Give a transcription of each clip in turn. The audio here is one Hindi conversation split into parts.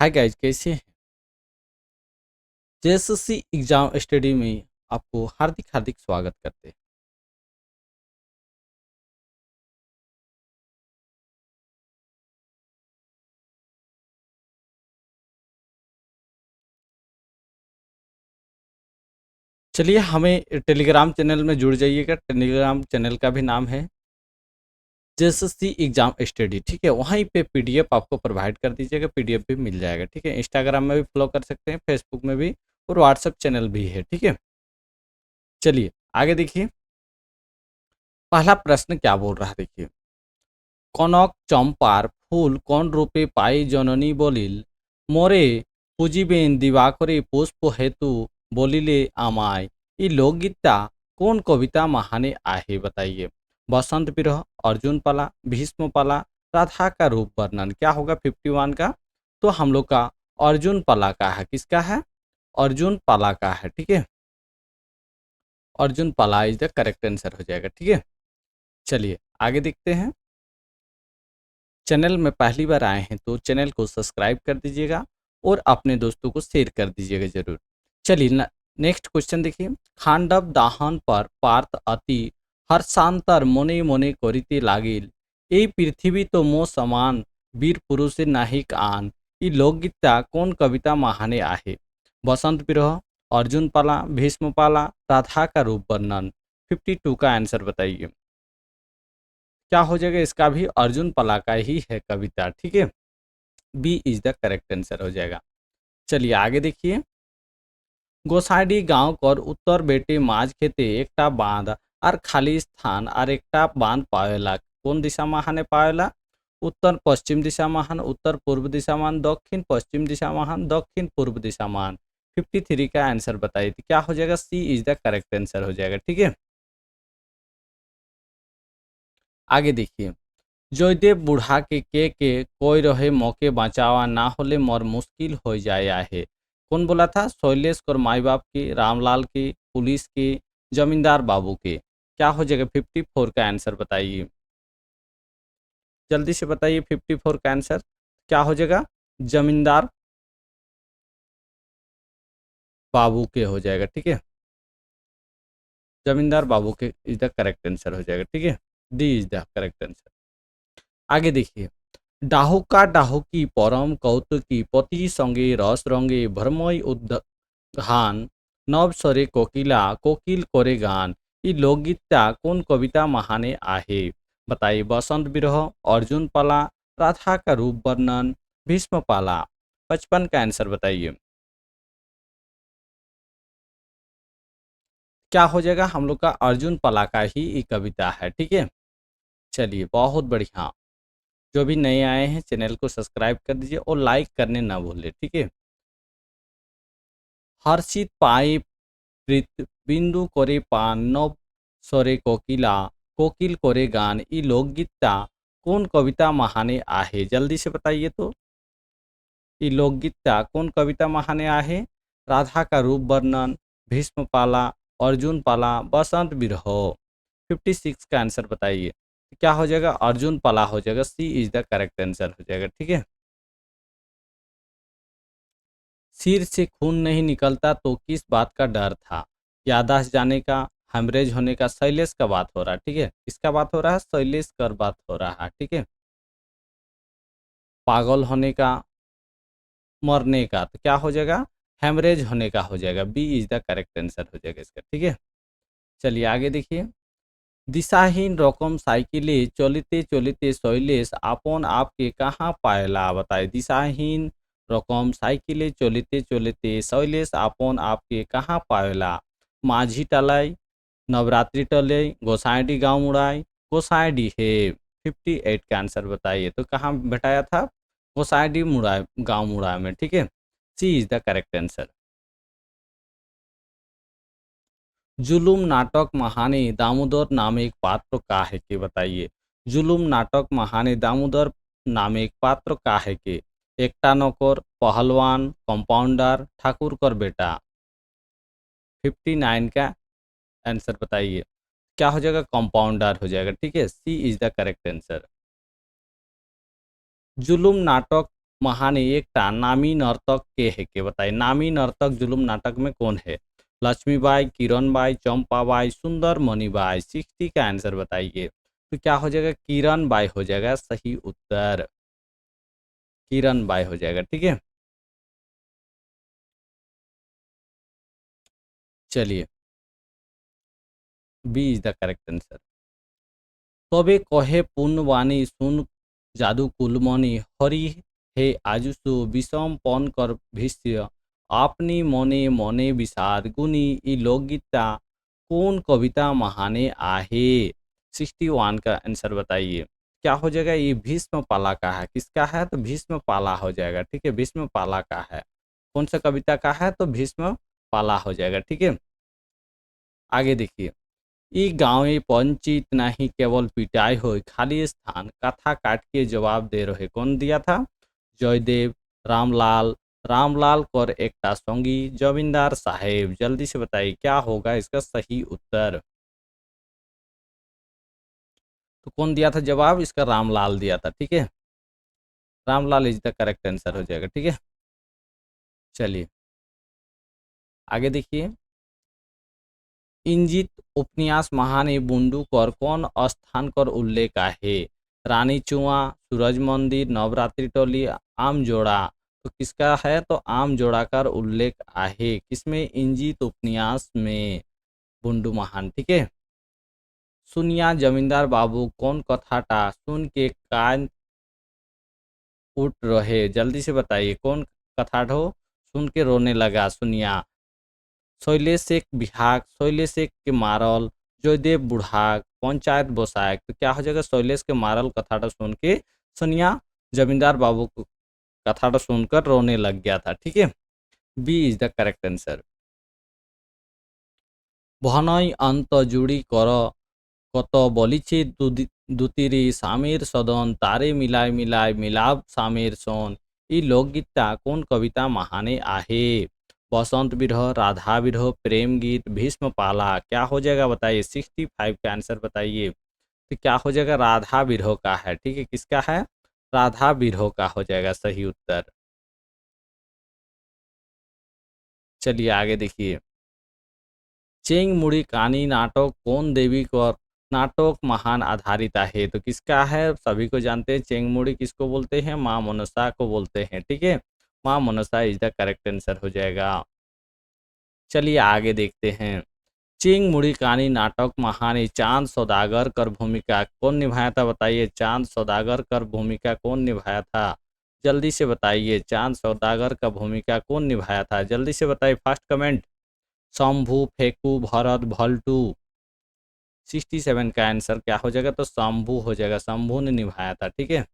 हाय गाइस, कैसे हैं? जेएसएससी एग्जाम स्टडी में आपको हार्दिक हार्दिक स्वागत करते हैं। चलिए, हमें टेलीग्राम चैनल में जुड़ जाइएगा। टेलीग्राम चैनल का भी नाम है जेएसएससी एग्जाम स्टडी। ठीक है, वहीं पे पीडीएफ आपको प्रोवाइड कर दीजिएगा, पीडीएफ भी मिल जाएगा। ठीक है, इंस्टाग्राम में भी फॉलो कर सकते हैं, फेसबुक में भी, और व्हाट्सएप चैनल भी है। ठीक है, चलिए आगे देखिए। पहला प्रश्न क्या बोल रहा है, देखिए। কনক চম্পার ফুল কোন রূপে পাই জননী বলিল মোরে পুজিবেন দিবাকরে পুষ্প হেতু বলিলে আমায়। ये लोकगीता कौन कविता महाने आहे, बताइए। बसंत विरह, अर्जुन पाला, भीष्म पाला, राधा का रूप वर्णन। क्या होगा 51 का? तो हम लोग का अर्जुन पाला का है। किसका है? अर्जुन पाला का है। ठीक है, अर्जुन पाला इज द करेक्ट आंसर हो जाएगा। ठीक है, चलिए आगे देखते हैं। चैनल में पहली बार आए हैं तो चैनल को सब्सक्राइब कर दीजिएगा और अपने दोस्तों को शेयर कर दीजिएगा जरूर। चलिए नेक्स्ट क्वेश्चन देखिए। खांडव दाहन पर पार्थ अति हर्षांतर मने मने करिते लागिल এই পৃথিবী তো মো समान वीर पुरुषे नाहिक आन। ये लोकगीता कौन कविता महाने आहे? बसंत विरह, अर्जुन पाला, भीष्म पाला, राधा का रूप वर्णन। 52 का आंसर बताइए। क्या हो जाएगा? इसका भी अर्जुन पला का ही है कविता। ठीक है, B is the correct answer हो जाएगा। चलिए आगे देखिए। गोसाइडी गांव कर उत्तर बेटे माझ खेते एकटा बांध और खाली स्थान और एकटा बांध पावेला। कौन दिशा महाने पावेला? उत्तर पश्चिम दिशा महान, उत्तर पूर्व दिशा महान, दक्षिण पश्चिम दिशा महान, दक्षिण पूर्व दिशा महान। 53 का आंसर बताइए। तो क्या हो जाएगा? सी इज द करेक्ट आंसर हो जाएगा। ठीक है, आगे देखिए। जयदेव बुढ़ा के कोई रहे मौके बचावा ना होले मोर मुश्किल हो जाए आहे। कौन बोला था? शैलेश और माई बाप की, रामलाल की, पुलिस की, जमींदार बाबू के। क्या हो जाएगा? 54 का आंसर बताइए, जल्दी से बताइए। 54 का आंसर क्या हो जाएगा? जमींदार बाबू के हो जाएगा। ठीक है, जमींदार बाबू के इज द करेक्ट आंसर हो जाएगा। ठीक है, D is the correct answer. आगे देखिए। डाहुका डाहुकी परम कौतुकी पति संगे रस रंगे भरमय उद्घान नवस्वरे कोकिला कोकिल करे गान। ये लोकगीता कौन कविता महाने आहे? बताइए। बसंत विरह, अर्जुन पाला, राधा का रूप वर्णन, भीष्म पाला। 55 का आंसर बताइए। क्या हो जाएगा? हम लोग का अर्जुन पाला का ही ये कविता है। ठीक है, चलिए बहुत बढ़िया। जो भी नए आए हैं चैनल को सब्सक्राइब कर दीजिए और लाइक करने ना भूलें। ठीक है। हर्षित पाए প্রীত বিন্দু করে পান নব স্বরে कोकिला कोकिल करे गान। ये लोकगीता कौन कविता महाने आहे? जल्दी से बताइए तो। ये लोकगीता कौन कविता महाने आहे? राधा का रूप वर्णन, भीष्म पाला, अर्जुन पाला, बसंत विरह। 56 का आंसर बताइए। क्या हो जाएगा? अर्जुन पाला हो जाएगा। सी इज द करेक्ट आंसर हो जाएगा। ठीक है। सिर से खून नहीं निकलता तो किस बात का डर था? याददाश्त जाने का, हेमरेज होने का। शैलेश का बात हो रहा है। ठीक है, किसका बात हो रहा है? शैलेश का बात हो रहा है। ठीक है, पागल होने का, मरने का। तो क्या हो जाएगा? हेमरेज होने का हो जाएगा। B is the correct answer हो जाएगा इसका। ठीक है, चलिए आगे देखिए। दिशाहीन रकम साइकिले चलिते चलिते शैलेश आपन आपके कहाँ पायला? बताए। दिशाहीन रकम साइकिले चलिते चलिते शैलेश आपन आपके कहाँ पायला? माझी टलाई, नवरात्रि टले, गोसाईडी गांव मुड़ाई, गोसाईडी है। 58 का आंसर बताइए। तो कहाँ बैठाया था? गोसाईडी मुड़ाई, गांव मुड़ाई में। ठीक है, सी इज द करेक्ट आंसर। जुलूम नाटक महाने दामोदर नामे एक पात्र का है के? बताइए। जुलूम नाटक महाने दामोदर नामे एक पात्र का है के? एकटा नौकर, पहलवान, कंपाउंडर, ठाकुर कर बेटा। 59 का आंसर बताइए। क्या हो जाएगा? कंपाउंडर हो जाएगा। ठीक है, सी इज द करेक्ट आंसर। जुलूम नाटक महाने एक नामी नर्तक के है के बताइए। नामी नर्तक जुलुम नाटक में कौन है? लक्ष्मीबाई, किरणबाई, चंपाबाई, सुंदर मणिबाई। 60 का आंसर बताइए। तो क्या हो जाएगा? किरण बाई हो जाएगा सही उत्तर। किरण बाई हो जाएगा, ठीक है। चलिए, B is the correct answer. তবে কহে পুণ্যবাণী শুন जादू कुलमणि हरि हे आजुसु विषम पन कर भिष्य अपनी मने मने विषाद गुनी ई लोकगीता कौन कविता महाने आहे? 61 का आंसर बताइए। क्या हो जाएगा? ये भीष्म पाला का है। किसका है? तो भीष्म पाला हो जाएगा, ठीक है। भीष्म पाला का है। कौन सा कविता का है? तो भीष्म पाला हो जाएगा, ठीक है। आगे देखिए। ई गाँवे पंचित नहीं केवल पिटाई हो खाली स्थान कथा काट के जवाब दे रहे। कौन दिया था? जयदेव, रामलाल, रामलाल कर एकटा संगी, जमींदार साहेब। जल्दी से बताइए क्या होगा इसका सही उत्तर। तो कौन दिया था जवाब? इसका रामलाल दिया था, ठीक है। Ramlal is the correct answer हो जाएगा, ठीक है। चलिए आगे देखिए। इंजित उपन्यास महाने बुंडू कर कौन स्थान कर उल्लेख आहे? रानी चुआ, सूरज मंदिर, नवरात्रि टोली, आम जोड़ा। तो किसका है? तो आम जोड़ा का उल्लेख आहे किसमें? इंजित उपन्यास में, बुंडू महान, ठीक है। सुनिया जमींदार बाबू कौन कथाटा सुन के कान उठ रहे। जल्दी से बताइए कौन कथाठो सुन के रोने लगा? सुनिया। शैलेश एक बिहाग, शैलेश एक के मारल, जयदेव बुढ़ाग, पंचायत बोसायक। तो क्या हो जाएगा? शैलेश के मारल कथाटा सुन के सोनिया जमींदार बाबू को कथाटा सुनकर रोने लग गया था, ठीक है। B is the correct answer. ভনয় অন্ত জুড়ি কর কত বলিছে দুতিরে স্বামীর সদন তারে মিলায় মিলায় মিলাপ স্বামীর সন। এই লোকগীতটা কোন कविता महाने आहे? बसंत विरह, राधा विरह, प्रेम गीत, भीष्म पाला। क्या हो जाएगा बताइए? 65 का आंसर बताइए। तो क्या हो जाएगा? राधा विरह का है, ठीक है। किसका है? राधा विरह का हो जाएगा सही उत्तर। चलिए आगे देखिए। चेंग मुड़ी कानी नाटक कौन देवी पर नाटक महान आधारित है? तो किसका है? सभी को जानते हैं चेंग मुड़ी किसको बोलते हैं? माँ मनसा को बोलते हैं, ठीक है। माँ मनसा इज द करेक्ट आंसर हो जाएगा। चलिए आगे देखते हैं। चेंग मुड़ी कानी नाटक महान चांद सौदागर कर भूमिका कौन निभाया था? बताइए चांद सौदागर कर भूमिका कौन निभाया था? जल्दी से बताइए चांद सौदागर का भूमिका कौन निभाया था? जल्दी से बताइए, फर्स्ट कमेंट। शंभू, फेकू, भरत, भल्टू। 67 का आंसर क्या हो जाएगा? तो शंभू हो जाएगा। शंभू ने निभाया था, ठीक है।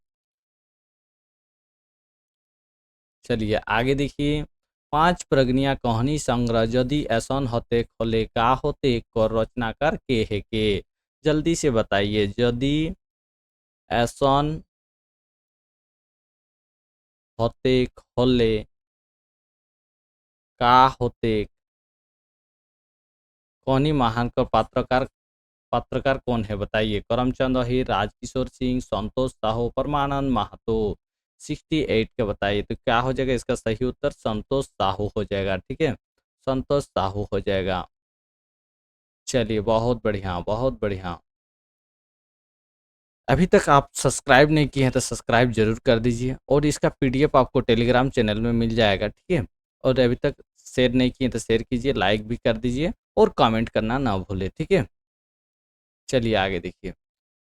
चलिए आगे देखिए। 5 प्रगनिया कहानी संग्रह यदि ऐसन होते खोले का होते कर रचनाकार के है के? जल्दी से बताइए यदि ऐसन होते खोले का होते। कौनी महान का पत्रकार कौन है बताइए? करमचंद अहीर, राजकिशोर सिंह, संतोष साहू, परमानंद महतो। 68 के बताइए। तो क्या हो जाएगा इसका सही उत्तर? संतोष साहू हो जाएगा, ठीक है। संतोष साहू हो जाएगा। चलिए बहुत बढ़िया, बहुत बढ़िया। अभी तक आप सब्सक्राइब नहीं किए हैं तो सब्सक्राइब जरूर कर दीजिए और इसका पीडीएफ आपको टेलीग्राम चैनल में मिल जाएगा, ठीक है। और अभी तक शेयर नहीं किए तो शेयर कीजिए, लाइक भी कर दीजिए और कमेंट करना ना भूले, ठीक है। चलिए आगे देखिए।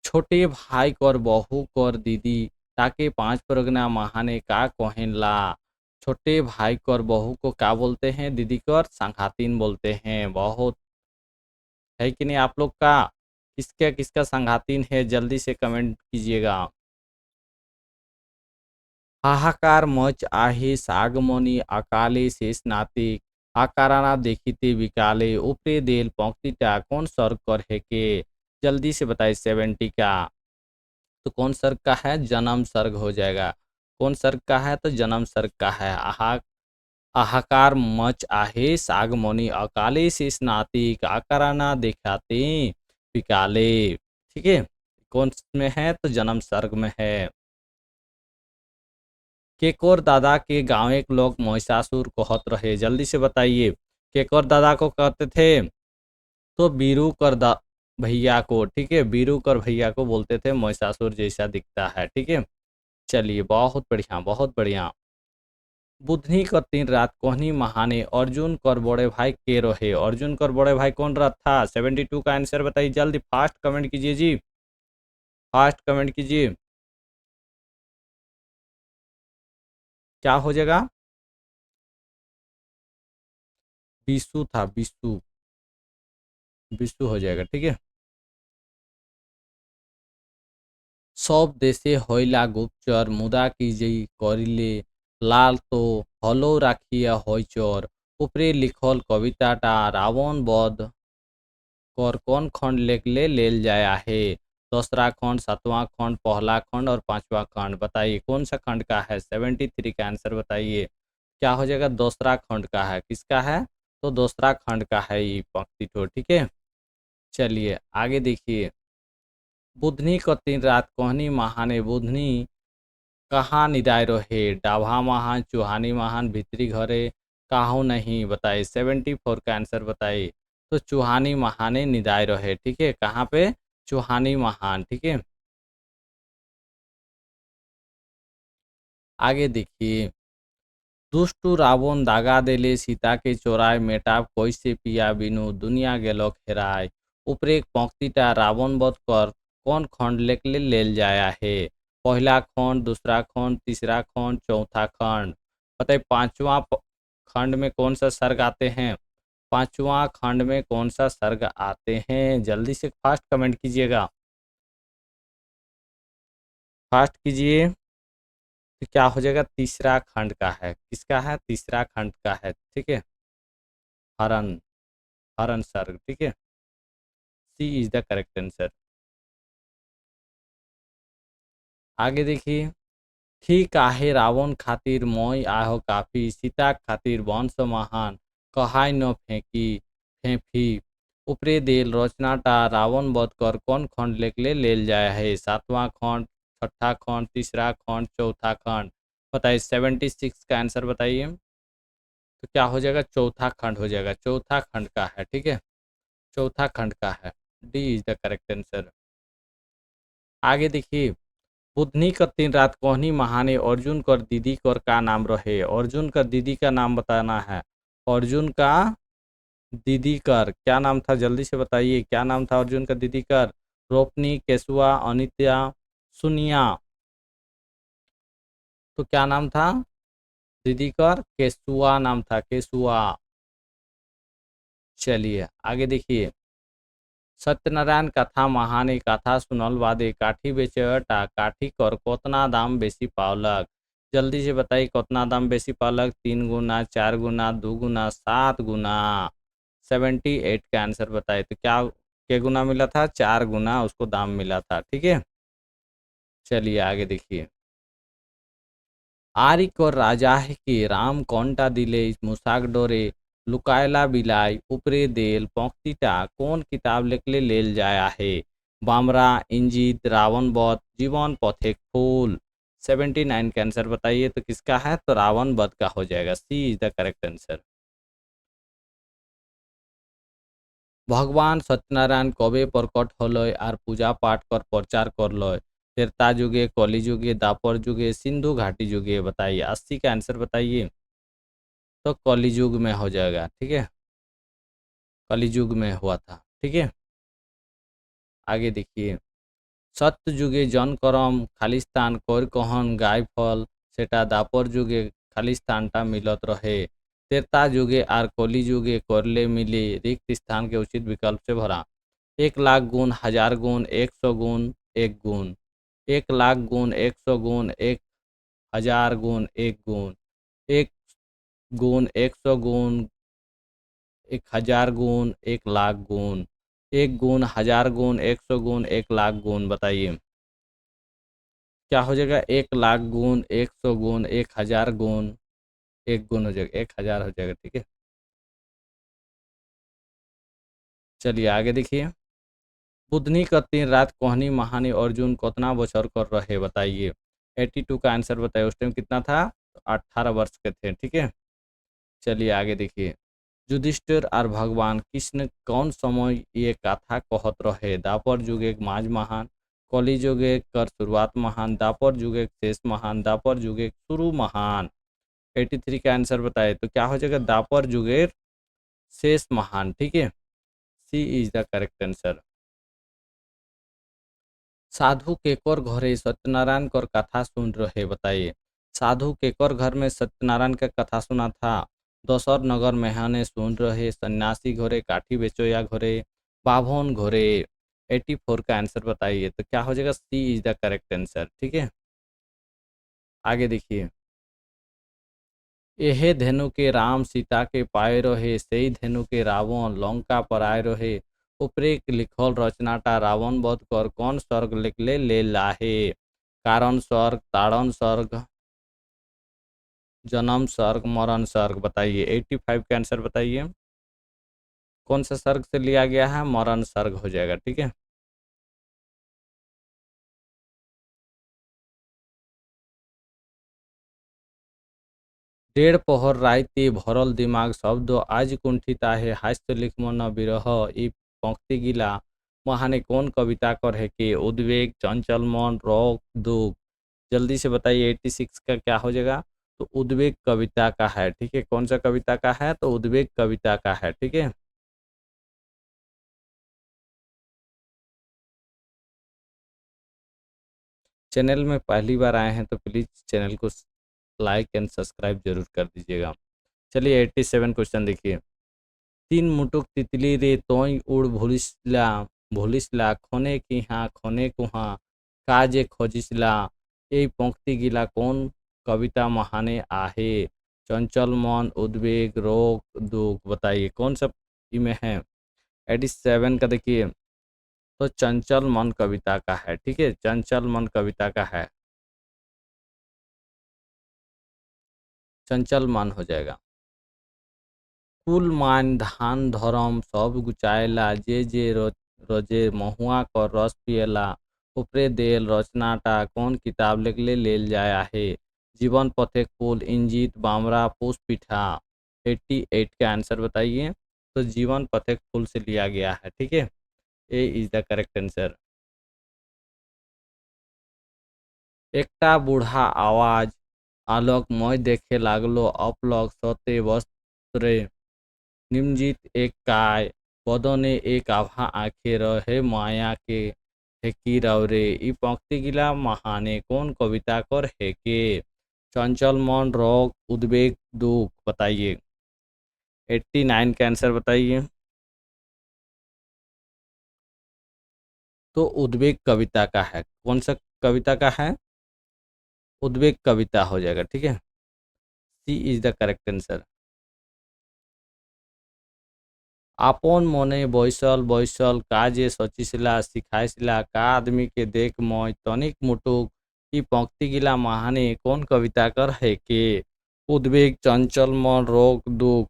छोटे भाई कर बहू कर दीदी ताके 5 परगना महाने का कहेला। छोटे भाई कर बहू को क्या बोलते हैं? दीदी कर संघातिन बोलते हैं। बहुत है कि नहीं आप लोग का? किसका किसका संघातिन है? जल्दी से कमेंट कीजिएगा। हाहाकार मच आहे सागमनी अकाले शेष नातिक आकाराना देखिते विकाले उपरे देल पंक्तिटा कौन सर्ग कर है के? जल्दी से बताइए 70 का। तो कौन सर्ग का है? जन्म सर्ग हो जाएगा। कौन सर्ग का है? तो जन्म सर्ग का है। हाहाकार मच आहे सागमनी अकाले शेष नातिक आकाराना दिखाते विकाले, ठीक है। कौन में है? तो जन्म सर्ग में है। केकोर दादा के गांव एक लोग महिषासुर कहत रहे, जल्दी से बताइए। केकोर दादा को कहते थे तो बीरू कर भैया को, ठीक है, बीरू कर भैया को बोलते थे, महिषासुर जैसा दिखता है, ठीक है। चलिए, बहुत बढ़िया, बहुत बढ़िया। बुधनी कर तीन रात कोहनी महाने अर्जुन कर बड़े भाई के रहे, अर्जुन कर बड़े भाई कौन रहा था? 72 का आंसर बताइए, जल्दी फास्ट कमेंट कीजिए जी, फास्ट कमेंट कीजिए। क्या हो जाएगा? विशु था, विशु, विशु हो जाएगा, ठीक है। सब देशे হইলা গুপ্তচর মুদা কি যেই করিলে লাল তো হলো রাখিয়া হইচর উপরে লিখল কবিতাটা রাवण বধ कर कौन खंड ले लेल जाया है? दूसरा खंड, सातवां खंड, पहला खंड और पांचवा खंड, बताइए कौन सा खंड का है? 73 का आंसर बताइए। क्या हो जाएगा? दूसरा खंड का है। किसका है? तो दूसरा खंड का है ये पंक्ति तो, ठीक है। चलिए आगे देखिए। बुधनी को तीन रात कोहनी महाने बुधनी कहाँ निदाय रहे? डाभा महान, चूहानी महान, भीतरी घरे, काहू नहीं, बताइए। 74 का आंसर बताइए। तो चूहानी महाने निदाय रहे, ठीक है। कहाँ पे? चूहानी महान, ठीक है। आगे देखिए। दुष्टु रावण दागा देले सीता के चोराय मेटाब कैसे पिया बिनु दुनिया गेलो खेराय उपरे पंक्तिटा रावण वध कर कौन खंड लेके लेल जाया है? पहला खंड, दूसरा खंड, तीसरा खंड, चौथा खंड, बताइए। पांचवा खंड में कौन सा सर्ग आते हैं? पांचवा खंड में कौन सा सर्ग आते हैं? जल्दी से फास्ट कमेंट कीजिएगा, फास्ट कीजिए। तो क्या हो जाएगा? तीसरा खंड का है। किसका है? तीसरा खंड का है, ठीक है। हरण, हरण सर्ग, ठीक है। सी इज द करेक्ट आंसर। आगे देखिए। ठीक आहे रावण खातिर मोय आहो काफी सीता खातिर वंश महान कहाय न फेंकी फेंफी उपरे देल रचनाटा रावण वध कर कौन खंड लेके लेल जाया है? सातवां खंड, छठा खंड, तीसरा खंड, चौथा खंड, बताइए। 76 का आंसर बताइए। तो क्या हो जाएगा? चौथा खंड हो जाएगा, चौथा खंड का है, ठीक है। चौथा खंड का है। D is the correct answer. आगे देखिए। बुधनी कर तीन रात कोहनी महाने अर्जुन कर दीदी कर का नाम रहे? अर्जुन कर दीदी का नाम बताना है। अर्जुन का दीदी कर क्या नाम था? जल्दी से बताइए, क्या नाम था अर्जुन का दीदी कर? रोपनी, केसुआ, अनित्या, सुनिया। तो क्या नाम था दीदी कर? केसुआ नाम था, केसुआ। चलिए आगे देखिए। सत्यनारायण कथा महाने कथा सुनल वादे काठी बेचे अटा काठी कर कोतना दाम बेसी पावलक? जल्दी से बताइए कितना दाम बेसी पावलक? 3 गुना, 4 गुना, 2 गुना, 7 गुना, 78 का आंसर बताइए। तो क्या के गुना मिला था? 4 गुना उसको दाम मिला था, ठीक है। चलिए आगे देखिए। आरिक और राजाह के राम कौनटा दिले मुसाक डोरे लुकायला बिलाई उपरे देल पंक्तिटा कौन किताब लिखले लेल जाया है? बामरा, इंजीत, रावण बध, जीवन पथिक फूल। 79 का आंसर बताइए। तो किसका है? तो रावण बध का हो जाएगा। सी इज द करेक्ट आंसर। भगवान सत्यनारायण कबे प्रकट हलय और पूजा पाठ कर प्रचार करलय? त्रेता युगे, कली युगे, दापर युगे, सिंधु घाटी युगे, बताइए। 80 का आंसर बताइए। तो कली युग में हो जाएगा, ठीक है। कली युग में हुआ था, ठीक है। आगे देखिए। सत्य युगे जन करम खालिस्तान कर कहन गाय फल सेटा दापर युगे खालिस्तानटा मिलत रहे। त्रेता युगे और कली युगे करले मिले रिक्त स्थान के उचित विकल्प से भरा। 1 लाख गुण, 1000 गुण, 100 गुण, 1 गुण, 1 लाख गुण, 100 गुण, 1000 गुण, 1 गुण, 1 गुण, 100 गुण, 1000 गुण, 1 लाख गुण, 1 गुण, 1000 गुण, 100 गुण, 1 लाख गुण, बताइए। क्या हो जाएगा? 1 लाख गुण, 100 गुण, 1000 गुण, 1 गुण हो जाएगा, 1000 हो जाएगा, ठीक है। चलिए आगे देखिए। बुधनी का तीन रात कोहनी महानी अर्जुन कितना बचर कर रहे? बताइए। 82 का आंसर बताइए, उस टाइम कितना था? तो 18 वर्ष के थे, ठीक है। चलिए आगे देखिए। युधिष्ठिर और भगवान कृष्ण कौन समय ये कथा कहत रहे? दापर जुगे माज महान, कली जुगे कर शुरुआत महान, दापर जुगे शेष महान, दापर जुगे शुरू महान। 83 का आंसर बताए तो क्या हो जाएगा? दापर जुगे शेष महान, ठीक है। सी इज द करेक्ट आंसर। साधु केकर घरे सत्यनारायण कर कथा सुन रहे? बताइए। साधु केकर घर में सत्यनारायण का कथा सुना था? दोसर नगर मेहने सुन रहे, सन्यासी घरे, काठी बेचोया घरे, बाभन घरे। 84 का आंसर बताइए तो क्या हो जाएगा? सी इज द करेक्ट आंसर, ठीक है। आगे देखिए। एहे धेनु के राम सीता के पाए रहे, सेई धेनु के रावण लंका पर आए रहे। उपरे लिखल रचनाटा रावण वध कर कौन स्वर्ग लिखले ले लाहे? कारण स्वर्ग, ताड़न स्वर्ग, जन्म स्वर्ग, मरण स्वर्ग। बताइए। 85 का आंसर बताइए। कौन सा स्वर्ग से लिया गया है? मरण स्वर्ग हो जाएगा, ठीक है। डेढ़ पहर राइते भरल दिमाग शब्द आज कुंठित आहे, हास्य लिख मन विरह। ई पंक्ति गिला महाने कौन कविता कर है के? उद्वेग, चंचल मन, रोग, दुख। जल्दी से बताइए। 86 का क्या हो जाएगा? तो उद्वेग कविता का है, ठीक है। कौन सा कविता का है? तो उद्वेग कविता का है, ठीक है। चैनल में पहली बार आए हैं तो प्लीज चैनल को लाइक एंड सब्सक्राइब जरूर कर दीजिएगा। चलिए 87 क्वेश्चन देखिए। तीन मुटुक तितली रे तोई उड़ भूलिसला खने की हाँ खने कुहा काजे खोजिसला। এই पंक्ति गिला कौन कविता महाने आहे? चंचल मन, उद्वेग, रोग, दुख। बताइए कौन सा इमें है? 87 का देखिए। तो चंचल मन कविता का है, ठीक है। चंचल मन कविता का है। चंचल मन हो जाएगा। कुल मान धान धरम सब गुचाएला, जे जे रोजे महुआ कर रस पियला। उपरे देल रचनाटा कौन किताब लिखले लेल जाए आहे? जीवन पथे कुल, इंजीत, बामरा, पुष्पिठा। 88 का आंसर बताइए। तो जीवन पथे फूल से लिया गया है, ठीक है। ए इज द करेक्ट आंसर। एकटा बूढ़ा आवाज आलोक मय देखे लागलो, अपलक सते वस्त्रे निमजित एक काय, बदने एक आभा आंखे रहे माया के हेकी रवरे। ई पंक्ति गिला महाने कौन कविता कर हेके? चंचल मन, रोग, उद्वेग, दुख। बताइए। 89 का आंसर बताइए। तो उद्वेग कविता का है। कौन सा कविता का है? उद्वेग कविता हो जाएगा, ठीक है। सी इज द करेक्ट आंसर। আপন মনে বৈশল বৈশল কাজে সচিছিলা শিখাইছিলা का आदमी के देख मोय तनिक मुटुक। ई पंक्ति गिला महाने कौन कविता कर है के? उद्वेग, चंचल मन, रोग, दुख।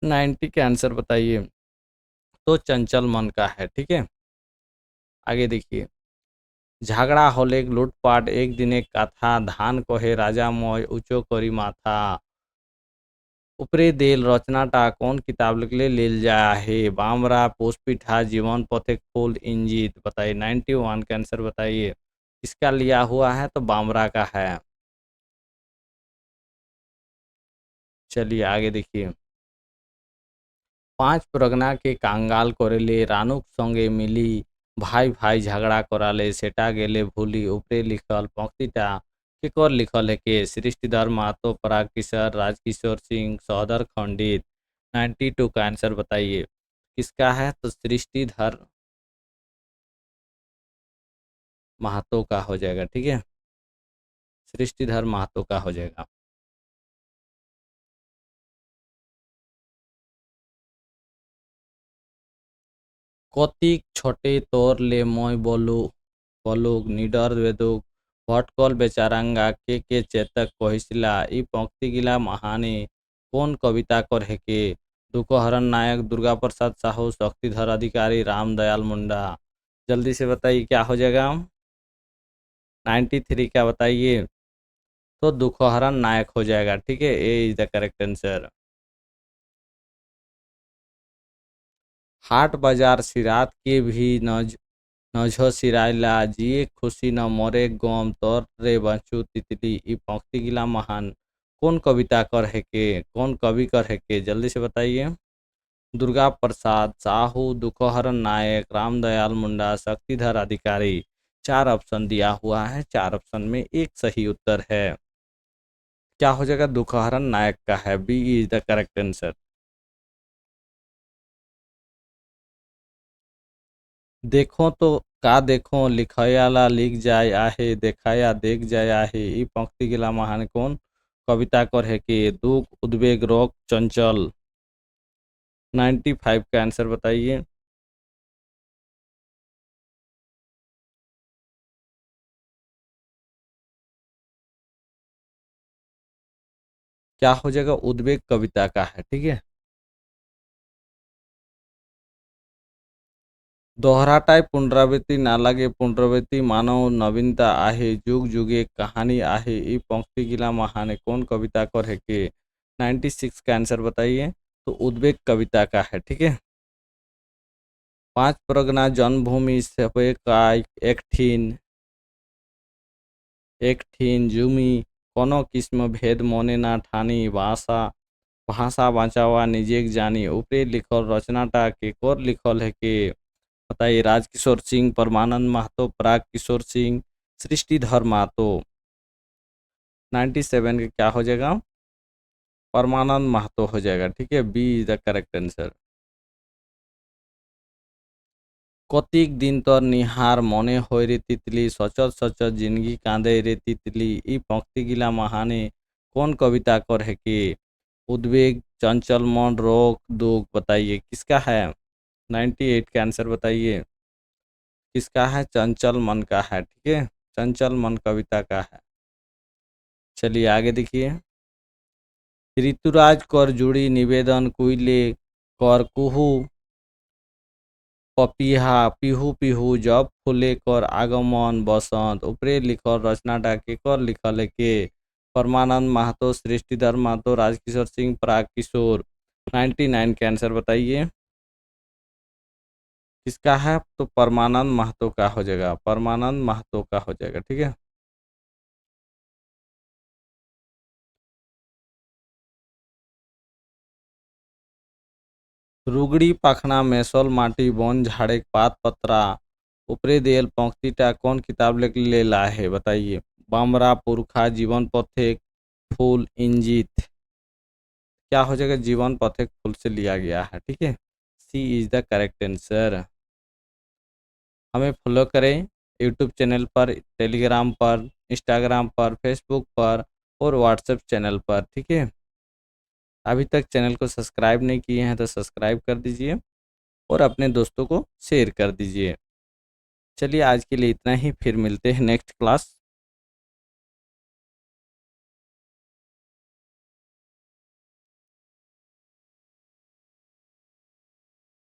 90 के आंसर बताइए। तो चंचल मन का है, ठीक है। आगे देखिए। झगड़ा होले लूटपाट एक दिन एक कथा, धान कहे राजा मोय ऊंचो करी माथा। उपरे देल रचनाटा कौन किताब लिखले लेल जा है? बामरा, पुष्पिठा, जीवन पथिक, फूल, इंजीत। बताइए। 91 का आंसर बताइए। किसका लिया हुआ है? तो बामरा का है। चलिए आगे देखिए। पांच परगना के कांगाल करेले रानुक संगे मिली, भाई भाई झगड़ा कराले सेटा गेले भूली। उपरे लिखल पंक्तिटा केकर लिखल है के? सृष्टिधर महतो, पराग किशोर, राजकिशोर सिंह, सौदर खंडित। 92 का आंसर बताइए। किसका है? तो सृष्टिधर महतो का हो जाएगा, ठीक है। सृष्टिधर महतो का हो जाएगा। কতিক ছটে তোরলে মই বলুক নিডর বেদুক ভটকল বেচারাঙ্গা কে চেতক কহিছিলা। এই पंक्तिगिला महाने कौन कविता कर हेके? दुखहरण नायक, दुर्गा प्रसाद साहू, शक्तिधर अधिकारी, राम दयाल मुंडा। जल्दी से बताइए क्या हो जाएगा। 93 क्या बताइए? तो दुखहरण नायक हो जाएगा, ठीक है, ए इज द करेक्ट आंसर। हाट बाजार सिरात के भी नझो सिराइला जिए खुशी न मरे गम तोर रे बंचू तितली ई पंक्ति गिला महान कौन कविता कर है के, कौन कवि कर है के, जल्दी से बताइए। दुर्गा प्रसाद साहू, दुखहरण नायक, रामदयाल मुंडा, शक्तिधर अधिकारी। चार ऑप्शन दिया हुआ है, चार ऑप्शन में एक सही उत्तर है। क्या हो जाएगा? दुखहरण नायक का है, B is the correct answer. देखो तो का देखो लिखयाला लिख जाय आहे देखाया देख जाय आहे ई पंक्ति गिला महान कौन कविता कर है कि दुख उद्वेग रोग चंचल। 95 का आंसर बताइए। क्या हो जाएगा? उद्वेग कविता का है, ठीक है। दोहराटाय पुनरावृत्ति ना लगे पुनरावृत्ति मानव नवीनता आहे जुग जुगे कहानी आहे ई पंक्ति गिला महान कौन कविता कर है कि 96 का आंसर बताइए। तो उद्वेग कविता का है, ठीक है। पांच परगना जन्मभूमि सपे का एक ठीन एक ठीन जूमी कोनो किस्म भेद मोने ना ठानी भाषा भाषा बचावा निजेक जानी ऊपरे लिखल रचनाटा के कोर लिखल है के बताइए। राजकिशोर सिंह, परमानंद महतो, पराग किशोर सिंह, सृष्टिधर महतो। 97 का क्या हो जाएगा? परमानंद महतो हो जाएगा, ठीक है, B is the correct answer. कतिक दिन तर निहार मने होय रे तितली सचत सचत जिंदगी कांदे रे तितली ई पंक्ति गिला महाने कौन कविता कर है कि उद्वेग चंचल मन रोग दुख बताइए किसका है। 98 का आंसर बताइए। किसका है? चंचल मन का है, ठीक है, चंचल मन कविता का है। चलिए आगे देखिए। ऋतुराज कर जुड़ी निवेदन कुइले कर कुहू पपीहा पिहू पिहू जब फूले कर आगमन बसंत ऊपरे लिखल रचनाटा के कर लिखल है के परमानंद महतो, सृष्टिधर महतो, राजकिशोर सिंह, पराग किशोर। 99 के आंसर बताइए। किसका है? तो परमानंद महतो का हो जाएगा, परमानंद महतो का हो जाएगा, ठीक है। रुगड़ी पाखना मेसल माटी वन झाड़े पात पत्रा ऊपरे दियल पंक्तिटा कौन किताब ले ला है बताइए। बामरा पुरखा जीवन पथिक फूल इंजित। क्या हो जाएगा? जीवन पथिक फूल से लिया गया है, ठीक है, सी इज द करेक्ट आंसर। हमें फॉलो करें यूट्यूब चैनल पर, टेलीग्राम पर, इंस्टाग्राम पर, फेसबुक पर और व्हाट्सएप चैनल पर, ठीक है। अभी तक चैनल को सब्सक्राइब नहीं किए हैं तो सब्सक्राइब कर दीजिए और अपने दोस्तों को शेयर कर दीजिए। चलिए आज के लिए इतना ही, फिर मिलते हैं नेक्स्ट क्लास।